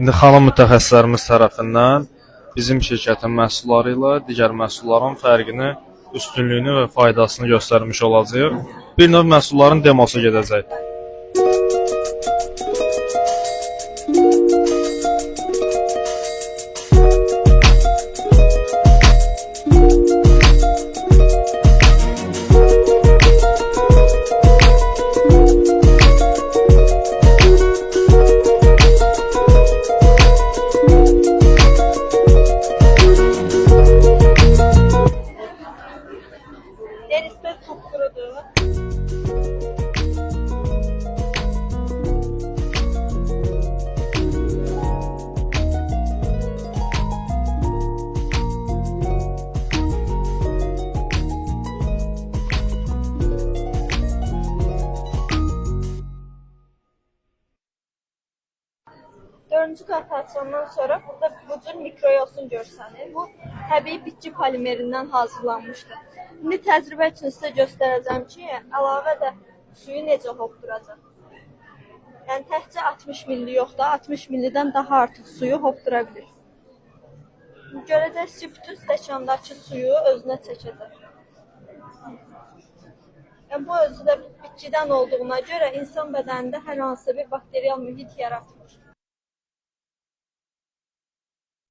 İndi xanım mütəxəssislərimiz tərəfindən bizim şirkətin məhsulları ilə digər məhsulların fərqini, üstünlüyünü və faydasını göstərmiş olacağıq. Bir növ məhsulların demosu gedəcək. Elisbet kupkurudu. Dördüncü kat açandan sonra burada bu cür mikroyosun görsənir. Bu təbii bitki polimerindən hazırlanmışdır. İndi təcrübə üçün sizə göstərəcəm ki, əlavə də suyu necə hopduracaq. Yəni təkcə 60 milli yox da, 60 millidən daha artıq suyu hopdura bilir. Görəcəksiniz ki, bütün stəkandakı suyu özünə çəkəcək. Yəni bu özü də bitkidən olduğuna görə insan bədənində hər hansı bir bakterial mühit yaratmır.